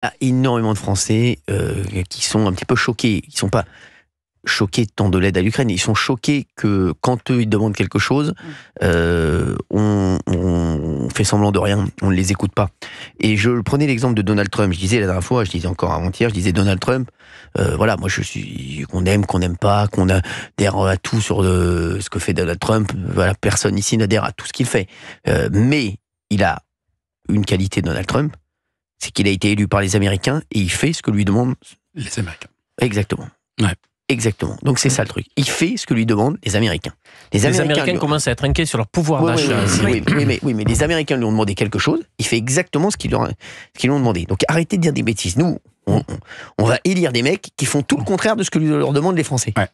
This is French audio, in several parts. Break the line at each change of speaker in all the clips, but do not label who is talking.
y a énormément de Français qui sont un petit peu choqués. Ils ne sont pas choqués tant de l'aide à l'Ukraine. Ils sont choqués que quand eux, ils demandent quelque chose, on fait semblant de rien. On ne les écoute pas. Et je prenais l'exemple de Donald Trump. Je disais la dernière fois, je disais encore avant-hier, je disais Donald Trump, voilà, moi je suis qu'on aime, qu'on n'aime pas, qu'on adhère à tout sur ce que fait Donald Trump. Voilà, personne ici n'adhère à tout ce qu'il fait. Mais il a une qualité, Donald Trump, c'est qu'il a été élu par les Américains et il fait ce que lui demandent
les Américains.
Exactement.
Ouais.
Exactement. Donc c'est ça le truc. Il fait ce que lui demandent les Américains.
Les Américains commencent à être inquiets sur leur pouvoir d'achat.
Oui, mais les Américains lui ont demandé quelque chose. Il fait exactement ce qu'ils lui ont demandé. Donc arrêtez de dire des bêtises. Nous, on va élire des mecs qui font tout le contraire de ce que leur demandent les Français. Ouais.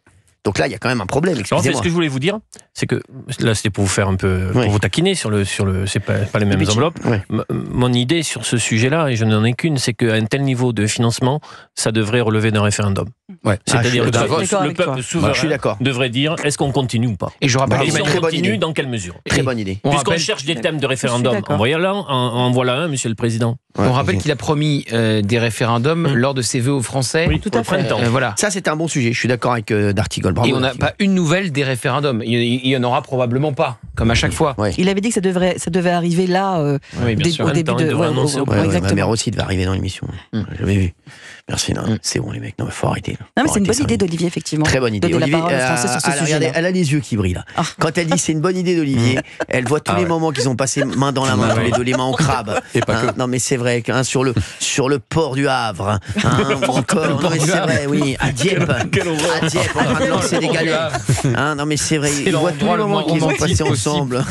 Donc là, il y a quand même un problème.
En fait, ce que je voulais vous dire, c'est que là, c'était pour vous faire un peu, pour vous taquiner sur le, c'est pas les mêmes enveloppes. Ouais. Mon idée sur ce sujet-là, et je n'en ai qu'une, c'est qu'à un tel niveau de financement, ça devrait relever d'un référendum. Ouais. C'est-à-dire le peuple souverain devrait dire est-ce qu'on continue ou pas.
Et je rappelle,
si on continue, dans quelle mesure.
Très bonne idée.
Puisqu'on cherche des thèmes de référendum, en voilà un, Monsieur le Président.
On rappelle qu'il a promis des référendums lors de ses vœux aux Français.
Oui, tout à fait.
Voilà. Ça, c'est un bon sujet. Je suis d'accord avec D'Artigol.
Et on n'a pas une nouvelle des référendums. Il y en aura probablement pas, comme à chaque fois.
Ouais. Il avait dit que ça devait arriver là au début de.
Ma mère aussi devait arriver dans l'émission. J'avais vu. Merci. C'est bon les mecs. Non, mais faut arrêter.
Non, mais c'est une bonne idée d'Olivier, effectivement.
Très bonne idée.
Olivier,
elle a les yeux qui brillent là. Quand elle dit c'est une bonne idée d'Olivier, elle voit tous les moments qu'ils ont passé main dans la main, tous les deux, les mains en crabe. Non mais c'est vrai sur le port du Havre, encore. Non mais c'est vrai, oui, à Dieppe, en train de lancer des galets. Non mais c'est vrai, ils voient tous les moments qu'ils ont passé ensemble.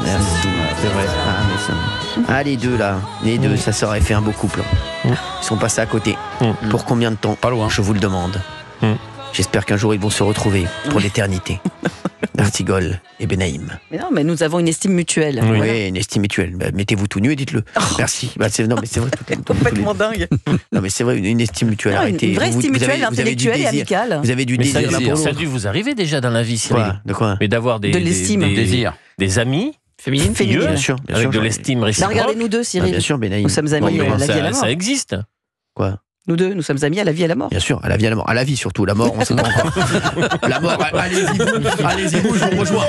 Merci, c'est vrai. Les deux là, ça aurait fait un beau couple. Ils sont passés à côté. Pour combien de temps?
Pas loin.
Je vous le demande. J'espère qu'un jour ils vont se retrouver pour l'éternité. D'Artigol et Benaïm.
Mais non, mais nous avons une estime mutuelle.
Oui, une estime mutuelle. Mettez-vous tout nu et dites-le. Merci. Non, mais c'est vrai.
Complètement dingue.
Non, mais c'est vrai, une estime mutuelle.
Une vraie estime mutuelle, intellectuelle et amicale.
Vous avez du désir.
Ça a dû vous arriver déjà dans la vie, Cyril.
De quoi?
Mais d'avoir des amis féminines,
bien sûr,
avec de l'estime réciproque.
Regardez nous deux, Cyril.
Bien sûr, Benaïm.
Nous sommes amis à la vie et à la mort.
Ça existe.
Quoi?
Nous deux, nous sommes amis à la vie et à la mort.
Bien sûr, à la vie et à la mort. À la vie surtout, la mort, on sait pas encore. La mort, allez-y, vous, je vous rejoins.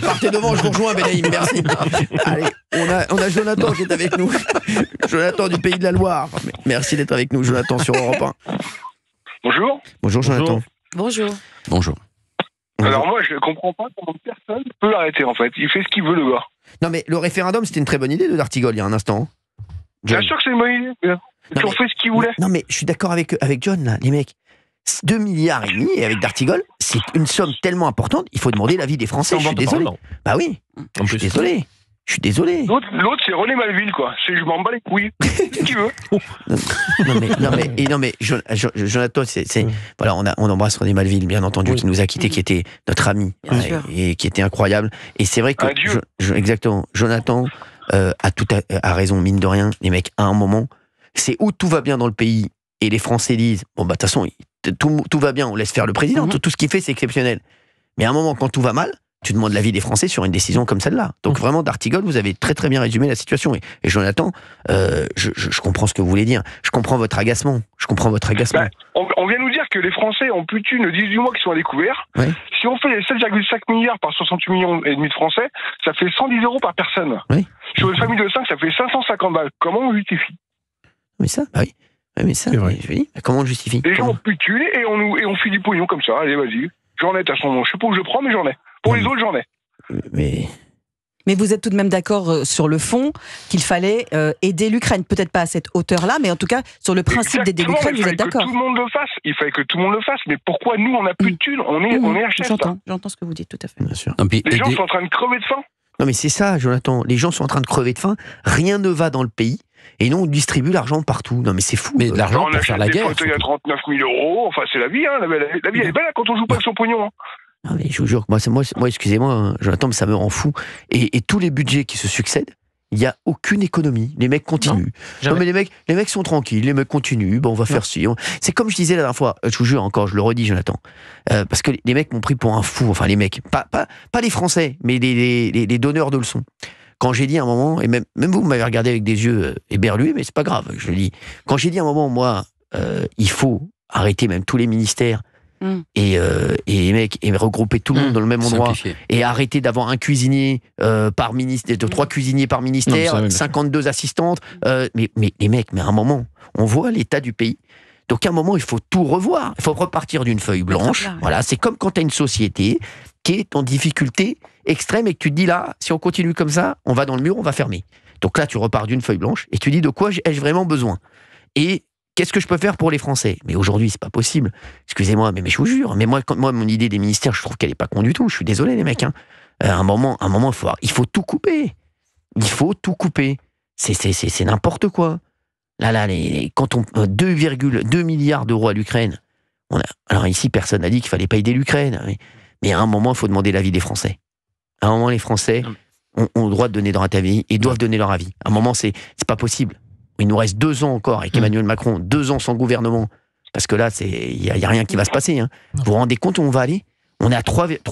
Partez devant, je vous rejoins, Benaïm, merci. Allez, on a Jonathan qui est avec nous. Jonathan du Pays de la Loire. Merci d'être avec nous, Jonathan, sur Europe 1.
Bonjour.
Bonjour, Jonathan.
Bonjour.
Alors moi, je comprends pas comment personne peut l'arrêter, en fait. Il fait ce qu'il veut, le gars.
Non, mais le référendum, c'était une très bonne idée de D'Artigol, il y a un instant.
Bien sûr que c'est une bonne idée. Ils ont fait ce qu'ils voulaient.
Non, mais je suis d'accord avec John, là, les mecs. 2,5 milliards, et avec D'Artigol, c'est une somme tellement importante, il faut demander l'avis des Français. Je suis désolé. Bah oui, je suis désolé. L'autre,
c'est René Malville, quoi. Je m'en bats les couilles. Ce qu'il veut.
Non, mais Jonathan, voilà, on embrasse René Malville, bien entendu, qui nous a quittés, qui était notre ami, et qui était incroyable. Et c'est vrai que, exactement, Jonathan a raison, mine de rien, les mecs, à un moment, c'est où tout va bien dans le pays, et les Français disent, bon, bah, de toute façon, tout va bien, on laisse faire le président, tout ce qu'il fait, c'est exceptionnel. Mais à un moment, quand tout va mal, tu demandes l'avis des Français sur une décision comme celle-là. Donc vraiment, D'Artigol, vous avez très très bien résumé la situation. Et Jonathan, je comprends ce que vous voulez dire. Je comprends votre agacement.
On vient nous dire que les Français ont plus de thunes le 18 mois qui sont à découvert. Ouais. Si on fait les 7,5 milliards par 68 millions et demi de Français, ça fait 110 € par personne. Oui. Sur une famille de 5, ça fait 550 balles. Comment on justifie?
Mais ça, bah oui. Mais ça, je dis, comment on justifie?
Les gens ont plus de thunes et on fait du pognon comme ça. Allez, vas-y. J'en ai, de toute façon. Je sais pas où je prends, mais j'en ai. Pour les autres, j'en ai.
Mais vous êtes tout de même d'accord sur le fond qu'il fallait aider l'Ukraine. Peut-être pas à cette hauteur-là, mais en tout cas, sur le principe d'aider l'Ukraine, vous êtes d'accord?
Il fallait que tout le monde le fasse. Mais pourquoi nous, on n'a plus de thunes? On est à chef.
J'entends ce que vous dites, tout à fait.
Bien sûr.
Les gens sont en train de crever de faim.
Non, mais c'est ça, Jonathan. Les gens sont en train de crever de faim. Rien ne va dans le pays. Et nous, on distribume l'argent partout. Non, mais c'est fou.
Mais de l'argent pour faire la guerre.
On achète des fauteuils à 39 000 €. Enfin, c'est la vie, hein. La vie, elle est belle hein, quand on joue pas avec son pognon. Hein.
Non, mais je vous jure que moi excusez-moi, Jonathan, mais ça me rend fou. Et tous les budgets qui se succèdent, il n'y a aucune économie. Les mecs continuent. Non, mais les mecs sont tranquilles, les mecs continuent. Bon, on va faire ci. C'est comme je disais la dernière fois, je vous jure encore, je le redis, Jonathan. Parce que les mecs m'ont pris pour un fou. Enfin, les mecs, pas les Français, mais les donneurs de leçons. Quand j'ai dit à un moment, et même vous m'avez regardé avec des yeux éberlués, mais c'est pas grave, je le dis. Quand j'ai dit à un moment, moi, il faut arrêter même tous les ministères et les mecs, et regrouper tout le monde dans le même endroit, et arrêter d'avoir un cuisinier par ministère, 3 cuisiniers par ministère, 52 assistantes. Mais les mecs, mais à un moment, on voit l'état du pays. Donc à un moment, il faut tout revoir. Il faut repartir d'une feuille blanche. Voilà, c'est comme quand tu as une société qui est en difficulté extrême et que tu te dis là, si on continue comme ça, on va dans le mur, on va fermer. Donc là, tu repars d'une feuille blanche et tu dis de quoi ai-je vraiment besoin ? Et qu'est-ce que je peux faire pour les Français ? Mais aujourd'hui, c'est pas possible. Excusez-moi, mais je vous jure. Mais moi, mon idée des ministères, je trouve qu'elle est pas con du tout. Je suis désolé, les mecs. À un moment, il faut tout couper. Il faut tout couper. C'est n'importe quoi. Là, quand on 2,2 milliards d'euros à l'Ukraine. Alors ici, personne n'a dit qu'il fallait pas aider l'Ukraine. Mais à un moment, il faut demander l'avis des Français. À un moment, les Français ont le droit de donner leur avis et doivent donner leur avis. À un moment, c'est pas possible. Il nous reste 2 ans encore avec Emmanuel Macron, 2 ans sans gouvernement. Parce que là, il y a rien qui va se passer. Vous vous rendez compte où on va aller ? On est à 3 000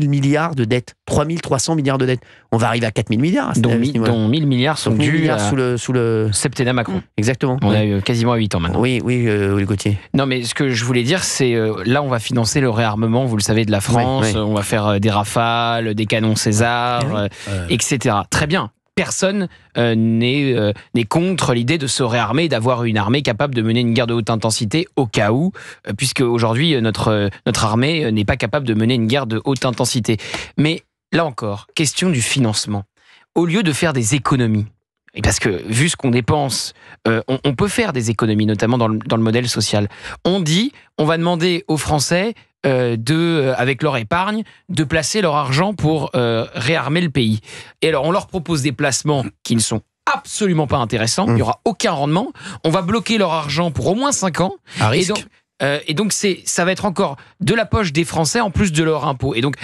milliards de dettes. 3 300 milliards de dettes. On va arriver à 4 000 milliards.
Dont 1 000 milliards sont dus
sous le
septennat Macron.
Exactement.
On a quasiment 8 ans maintenant.
Oui, Gauthier.
Non, mais ce que je voulais dire, c'est là, on va financer le réarmement, vous le savez, de la France. On va faire des Rafales, des canons César, etc. Très bien. Personne n'est contre l'idée de se réarmer et d'avoir une armée capable de mener une guerre de haute intensité au cas où, puisque aujourd'hui notre armée n'est pas capable de mener une guerre de haute intensité. Mais là encore, question du financement. Au lieu de faire des économies, et parce que vu ce qu'on dépense, on peut faire des économies, notamment dans le modèle social. On dit, on va demander aux Français avec leur épargne, de placer leur argent pour réarmer le pays. Et alors, on leur propose des placements qui ne sont absolument pas intéressants, il n'y aura aucun rendement, on va bloquer leur argent pour au moins 5 ans.
À risque.
Et donc ça va être encore de la poche des Français en plus de leur impôt. Et donc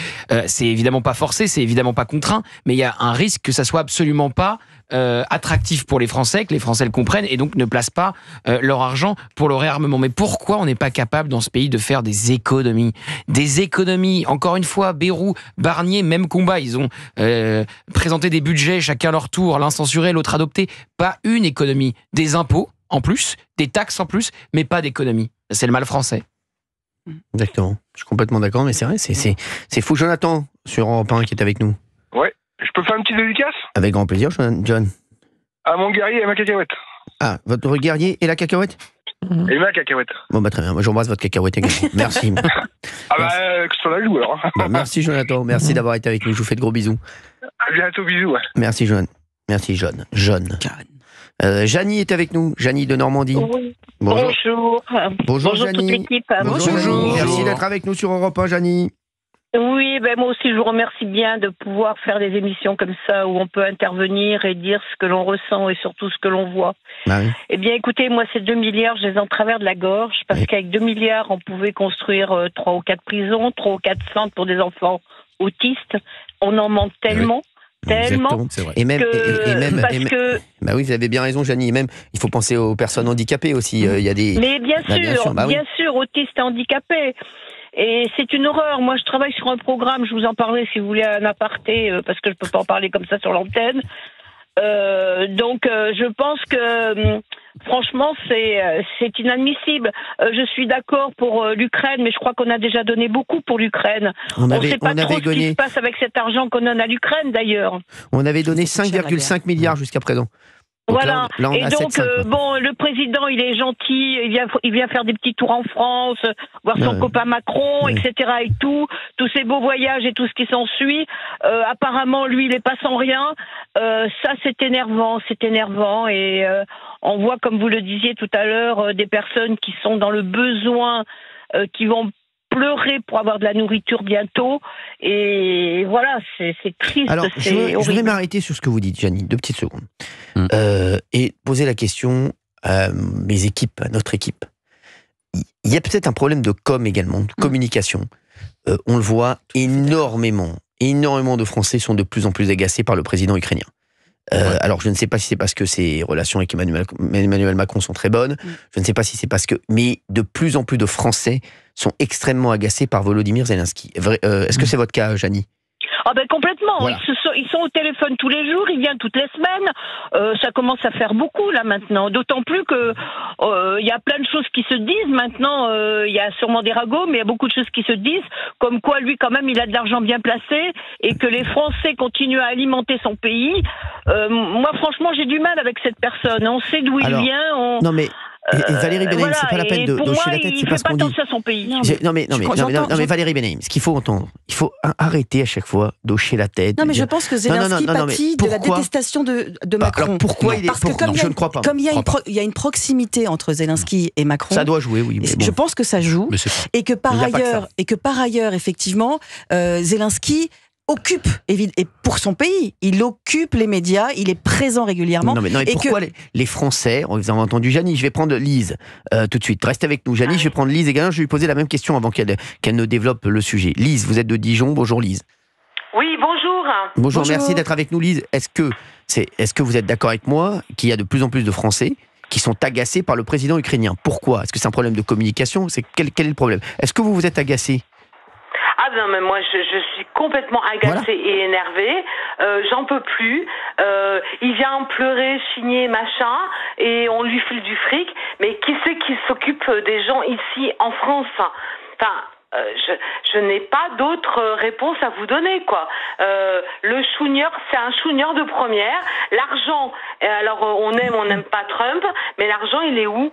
c'est évidemment pas forcé, c'est évidemment pas contraint, mais il y a un risque que ça soit absolument pas attractif pour les Français, que les Français le comprennent et donc ne placent pas leur argent pour le réarmement. Mais pourquoi on n'est pas capable dans ce pays de faire des économies ? Des économies, encore une fois, Bayrou, Barnier, même combat, ils ont présenté des budgets chacun leur tour, l'un censuré, l'autre adopté. Pas une économie, des impôts en plus, des taxes en plus, mais pas d'économie. C'est le mal français.
Exactement. Je suis complètement d'accord, mais c'est vrai, c'est fou. Jonathan, sur Europe 1, qui est avec nous.
Ouais. Je peux faire une petite dédicace ?
Avec grand plaisir, John.
À mon guerrier et ma cacahuète.
Ah, votre guerrier et la cacahuète ?
Et ma cacahuète.
Bon, très bien. Moi, j'embrasse votre cacahuète également. Merci.
Que sur la joue, alors.
Merci, Jonathan. Merci d'avoir été avec nous. Je vous fais de gros bisous.
À bientôt, bisous.
Merci, John. Merci, John. Janie est avec nous. Janie de Normandie.
Oui.
Bonjour. Bonjour, Janie.
Toute l'équipe.
Bonjour. Merci d'être avec nous sur Europe 1, Janie.
Oui, moi aussi je vous remercie bien de pouvoir faire des émissions comme ça où on peut intervenir et dire ce que l'on ressent et surtout ce que l'on voit.
Ah oui.
Eh bien écoutez, moi ces 2 milliards, je les ai en travers de la gorge parce qu'avec 2 milliards, on pouvait construire 3 ou 4 prisons, 3 ou 4 centres pour des enfants autistes. On en manque tellement. Tellement.
C'est vrai. Et même, bah oui, vous avez bien raison, Janie. Et même, il faut penser aux personnes handicapées aussi. Il y a des.
Mais bien sûr, autistes et handicapés. Et c'est une horreur. Moi, je travaille sur un programme. Je vous en parlerai si vous voulez un aparté, parce que je peux pas en parler comme ça sur l'antenne. Donc, je pense que franchement, c'est inadmissible. Je suis d'accord pour l'Ukraine, mais je crois qu'on a déjà donné beaucoup pour l'Ukraine. On ne sait pas trop ce qui se passe avec cet argent qu'on donne à l'Ukraine, d'ailleurs.
On avait donné 5,5 milliards jusqu'à présent. Donc
voilà.
Là, on
et
a
donc,
7,5,
bon, le président, il est gentil, il vient faire des petits tours en France, voir son copain Macron, etc. et tous ces beaux voyages et tout ce qui s'ensuit. Apparemment, lui, il est pas sans rien. Ça, c'est énervant, et on voit, comme vous le disiez tout à l'heure, des personnes qui sont dans le besoin, qui vont pleurer pour avoir de la nourriture bientôt, et voilà, c'est triste. Alors,
je voudrais m'arrêter sur ce que vous dites, Janie, 2 petites secondes, et poser la question à mes équipes, à notre équipe. Il y a peut-être un problème de com également, de communication. On le voit énormément de Français sont de plus en plus agacés par le président ukrainien. Alors, je ne sais pas si c'est parce que ses relations avec Emmanuel Macron sont très bonnes. Je ne sais pas si c'est parce que... Mais de plus en plus de Français sont extrêmement agacés par Volodymyr Zelensky. Est-ce que c'est votre cas, Janie ?
Ah ben complètement,
voilà.
Ils sont au téléphone tous les jours, ils viennent toutes les semaines, ça commence à faire beaucoup là maintenant, d'autant plus que il y a plein de choses qui se disent maintenant, il y a sûrement des ragots, mais il y a beaucoup de choses qui se disent, comme quoi lui quand même il a de l'argent bien placé et que les Français continuent à alimenter son pays. Moi franchement j'ai du mal avec cette personne, on sait d'où il vient,
Non mais... Valérie Benaïm, c'est pas la peine de hocher la tête, c'est pas ce qu'on dit.
À son pays.
Non mais Valérie Benaïm, ce qu'il faut entendre, il faut arrêter à chaque fois d'hocher la tête.
Non mais je pense que Zelensky pâtit de la détestation de Macron.
Alors pourquoi il est...
Parce que comme
je ne crois pas.
Comme il y a une proximité entre Zelensky et Macron.
Ça doit jouer, oui. Mais bon.
Je pense que ça joue. Et que par ailleurs, effectivement, Zelensky occupe, et pour son pays, il occupe les médias, il est présent régulièrement.
Non mais pourquoi les Français, vous avez entendu Janie, je vais prendre Lise tout de suite, reste avec nous Janie, je vais prendre Lise également, je vais lui poser la même question avant qu'elle ne développe le sujet. Lise, vous êtes de Dijon, bonjour Lise.
Oui, bonjour.
Bonjour, merci d'être avec nous Lise. Est-ce que vous êtes d'accord avec moi qu'il y a de plus en plus de Français qui sont agacés par le président ukrainien? Pourquoi? Est-ce que c'est un problème de communication? Quel est le problème? Est-ce que vous êtes agacé?
Ah non, mais moi je suis complètement agacée et énervée, j'en peux plus, il vient pleurer, chigner, machin, et on lui file du fric, mais qui c'est qui s'occupe des gens ici en France? Enfin, je n'ai pas d'autre réponse à vous donner, quoi. Le chougneur, c'est un chougneur de première, l'argent, alors on n'aime pas Trump, mais l'argent il est où?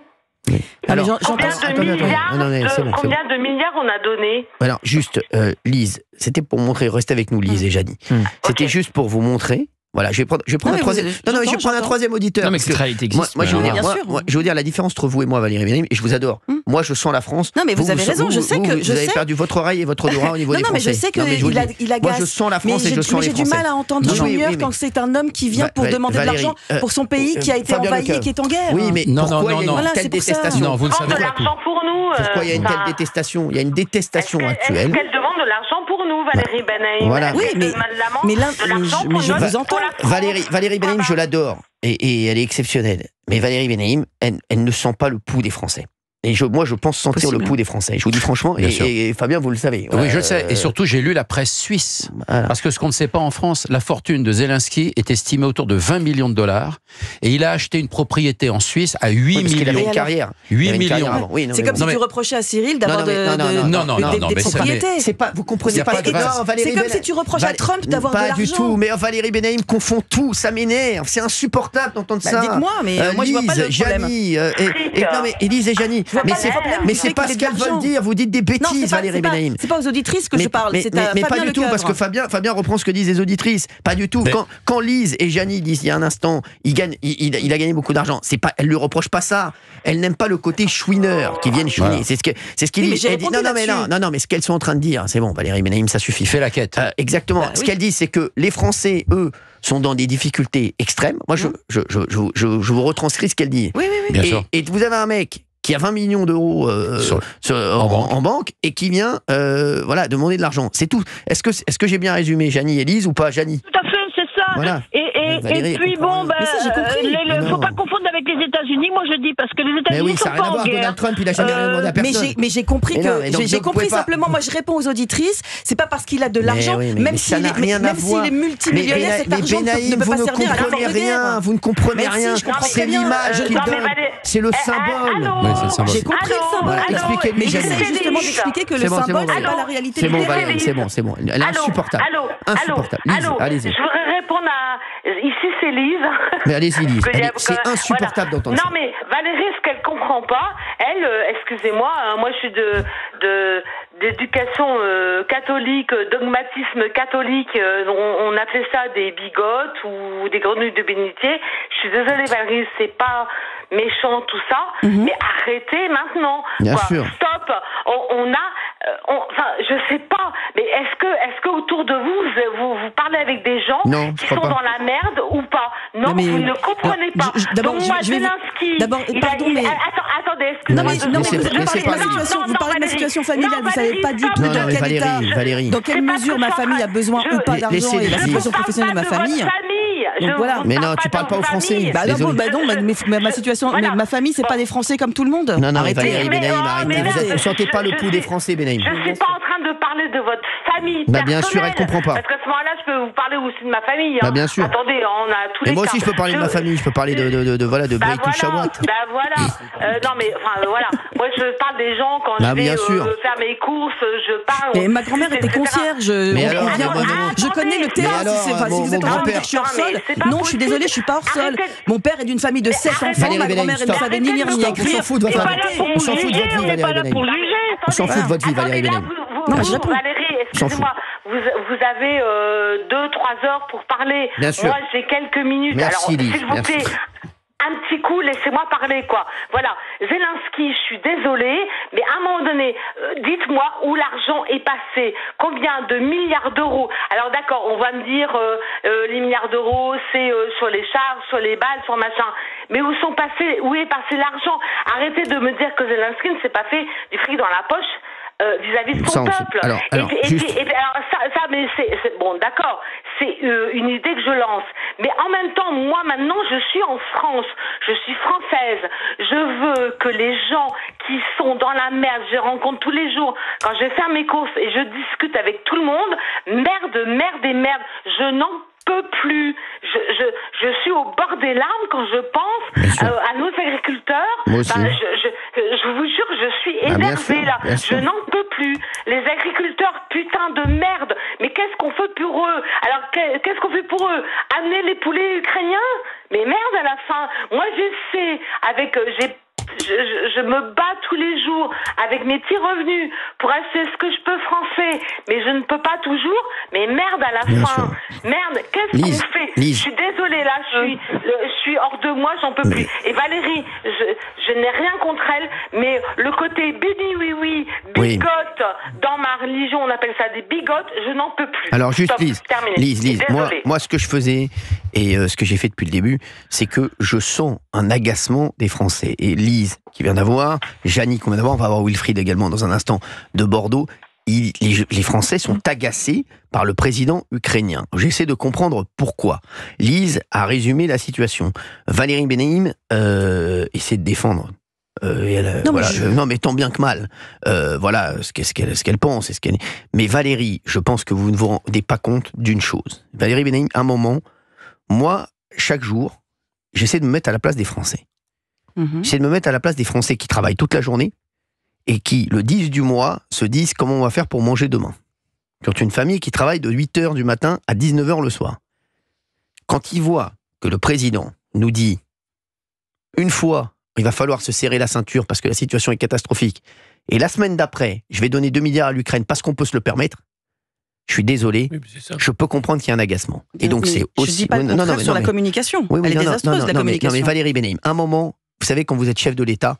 Alors,
combien de milliards on a donné?
Alors, juste, Lise, c'était pour montrer, restez avec nous, Lise et Janie. C'était juste pour vous montrer. Voilà, je vais prendre un troisième. Je vais prendre un troisième auditeur.
Non, mais cette réalité existe.
Moi, je vais vous dire la différence entre vous et moi, Valérie Benaïm, et je vous adore. Moi, je sens la France.
Non, mais vous avez raison. Je sais que
vous avez perdu votre oreille et votre droit au niveau des Français.
Non, mais je sais qu'il agace.
Moi, je sens la France et je sens les Français.
Mais j'ai du mal à entendre Chougneur quand c'est un homme qui vient pour demander de l'argent pour son pays qui a été envahi et qui est en guerre.
Oui, mais pourquoi il y a une telle détestation?
Non, vous le savez.
De l'argent pour nous.
Pourquoi il y a une telle détestation? Il y a une détestation actuelle.
Est-ce qu'elle demande de l'argent pour nous, Valérie Benaïm?
Voilà.
Oui, mais je vous entends.
Valérie Benaïm, je l'adore, et elle est exceptionnelle. Mais Valérie Benaïm, elle ne sent pas le pouls des Français. Et moi, je pense sentir le pouls des Français. Je vous dis franchement, et Fabien, vous le savez.
Oui, je le sais. Et surtout, j'ai lu la presse suisse. Voilà. Parce que ce qu'on ne sait pas en France, la fortune de Zelensky est estimée autour de 20 millions de dollars. Et il a acheté une propriété en Suisse à 8 millions.
Parce qu'il avait une carrière.
8 millions.
C'est comme si tu reprochais à Cyril d'avoir des propriétés.
C'est pas, vous comprenez pas.
C'est comme si tu reproches à Trump d'avoir de l'argent.
Pas du tout. Mais Valérie Benaïm confond tout. Ça m'énerve. C'est insupportable d'entendre ça.
Dites-moi, mais moi je vois pas le problème.
Élise et Janie. Mais c'est pas ce qu'elles veulent dire. Vous dites des bêtises, Valérie Benaïm.
C'est pas aux auditrices que je parle.
Mais pas du tout, parce que Fabien reprend ce que disent les auditrices. Pas du tout. Quand Lise et Janie disent il y a un instant, il a gagné beaucoup d'argent. C'est pas, elle lui reproche pas ça. Elle n'aime pas le côté chouineur qui viennent chouiner. C'est ce qu'il dit. Elle dit non, mais ce qu'elles sont en train de dire, c'est bon, Valérie Benaïm, ça suffit.
Fais la quête.
Exactement. Ce qu'elle dit, c'est que les Français, eux, sont dans des difficultés extrêmes. Moi, je vous retranscris ce qu'elle dit.
Oui.
Bien sûr. Et vous avez un mec qui a 20 millions d'euros en banque et qui vient demander de l'argent. C'est tout. Est-ce que j'ai bien résumé, Janie et Lise, ou pas, Janie?
Tout à fait, c'est ça.
Voilà.
Et puis bon, faut pas confondre avec les États-Unis. Moi, je dis parce que les États-Unis sont pas en guerre.
Donald Trump, il a jamais rien demandé à personne.
Mais j'ai compris simplement. Moi, je réponds aux auditrices. C'est pas parce qu'il a de l'argent, même s'il est multimillionnaire, cet argent ne peut pas servir à la guerre.
Vous ne comprenez rien. C'est l'image qu'il donne. C'est le symbole.
J'ai compris le symbole.
Expliquez-lui.
Mais j'essaie justement d'expliquer que le symbole, c'est pas la réalité.
C'est bon, Valérie, c'est bon. Elle est insupportable. Lise, allez-y.
Je voudrais répondre à... Ici, c'est Lise.
Mais allez-y, Lise. C'est insupportable d'entendre ça.
Non, mais Valérie, ce qu'elle comprend pas, elle, excusez-moi, moi je suis d'éducation catholique, dogmatisme catholique, on appelait ça des bigotes ou des grenouilles de bénitier. Je suis désolée, Valérie, c'est pas méchant tout ça, mais arrêtez maintenant.
Bien sûr.
Stop. Je sais pas, mais est-ce que autour de vous parlez avec des gens qui sont dans la merde ou pas? Non, vous ne comprenez pas.
D'abord,
Zelensky. Attendez, excusez-moi.
Vous parlez de ma situation familiale, vous savez pas du tout dans quel état, dans quelle mesure ma famille a besoin ou pas d'argent et la situation professionnelle de ma famille. voilà.
Mais non, tu parles pas aux Français.
Bah non, ma situation, ma famille, c'est pas des Français comme tout le monde.
Non, Valérie Benaïm, arrêtez. Vous ne sentez pas le pouls des Français, Benaïm.
Je suis pas en train de parler de votre famille.
Bah bien sûr, elle comprend pas.
Parce qu'à ce moment-là, je peux vous parler aussi de ma famille.
Bah bien sûr.
Attendez, on a tous les
cas. Et moi aussi, je peux parler de ma famille. Je peux parler de Braytou Chawat.
Bah voilà. Non mais enfin voilà. Moi, je parle des gens quand je vais faire mes courses. Je parle.
Mais ma grand-mère était concierge. Je connais le terrain. Si vous êtes en train de dire que je suis hors sol, non, je suis désolée, je suis pas hors sol. Mon père est d'une famille de 7 enfants. Ma grand-mère ne savait ni lire ni écrire.
On s'en fout de votre vie, Valérie Benaïm. On s'en fout de votre vie, Valérie Benaïm.
Non, Valérie, excusez-moi, vous avez 2-3 heures pour parler.
Bien sûr.
Moi, j'ai quelques minutes.
Merci,
alors, s'il vous plaît, un petit coup, laissez-moi parler, quoi. Voilà. Zelensky, je suis désolée, mais à un moment donné, dites-moi où l'argent est passé. Combien de milliards d'euros? Alors d'accord, on va me dire, les milliards d'euros, c'est sur les charges, sur les balles, sur machin. Mais où est passé l'argent? Arrêtez de me dire que Zelensky ne s'est pas fait du fric dans la poche. Vis-à-vis de son peuple. Mais c'est bon, d'accord, c'est une idée que je lance. Mais en même temps, moi maintenant, je suis en France, je suis française. Je veux que les gens qui sont dans la merde, je les rencontre tous les jours, quand je vais faire mes courses et je discute avec tout le monde, merde, je n'en peux plus. Je suis au bord des larmes quand je pense à nos agriculteurs.
Moi aussi.
Je vous jure, je suis énervée là. Je n'en peux plus. Les agriculteurs, putain de merde. Mais qu'est-ce qu'on fait pour eux? Alors, qu'est-ce qu'on fait pour eux? Amener les poulets ukrainiens? Mais merde à la fin. Moi, j'essaie avec... Je me bats tous les jours avec mes petits revenus pour acheter ce que je peux français, mais je ne peux pas toujours. Mais merde à la fin. Merde, qu'est-ce qu'on fait? Je suis désolée là, je suis hors de moi, j'en peux plus. Et Valérie, je n'ai rien contre elle, mais le côté bini bigote, dans ma religion on appelle ça des bigotes, je n'en peux plus.
Alors juste Lise, moi ce que je faisais et ce que j'ai fait depuis le début, c'est que je sens un agacement des Français. Et Lise, qui vient d'avoir, Janie, qu'on vient d'avoir, on va avoir Wilfried également dans un instant de Bordeaux. Les Français sont agacés par le président ukrainien. J'essaie de comprendre pourquoi. Lise a résumé la situation. Valérie Benaïm essaie de défendre. Non, mais tant bien que mal. Voilà ce qu'elle pense. Mais Valérie, je pense que vous ne vous rendez pas compte d'une chose. Valérie Benaïm, à un moment, moi, chaque jour, j'essaie de me mettre à la place des Français. J'essaie de me mettre à la place des Français qui travaillent toute la journée et qui, le 10 du mois, se disent comment on va faire pour manger demain. Quand une famille qui travaille de 8h du matin à 19h le soir, quand ils voient que le président nous dit une fois, il va falloir se serrer la ceinture parce que la situation est catastrophique, et la semaine d'après, je vais donner 2 milliards à l'Ukraine parce qu'on peut se le permettre, je suis désolé, je peux comprendre qu'il y a un agacement. Et donc c'est aussi...
Je dis pas le contraire sur la communication. Elle est désastreuse, la communication.
Mais Valérie Benaïm, un moment, vous savez, quand vous êtes chef de l'État,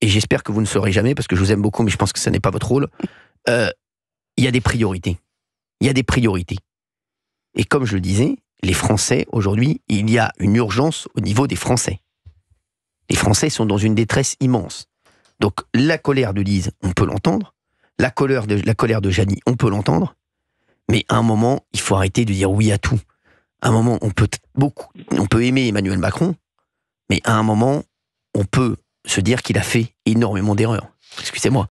et j'espère que vous ne le serez jamais, parce que je vous aime beaucoup, mais je pense que ce n'est pas votre rôle, il y a des priorités. Il y a des priorités. Et comme je le disais, les Français, aujourd'hui, il y a une urgence au niveau des Français. Les Français sont dans une détresse immense. Donc la colère de Lise, on peut l'entendre. La colère de Janie, on peut l'entendre. Mais à un moment, il faut arrêter de dire oui à tout. À un moment, on peut aimer Emmanuel Macron, mais à un moment, on peut se dire qu'il a fait énormément d'erreurs. Excusez-moi.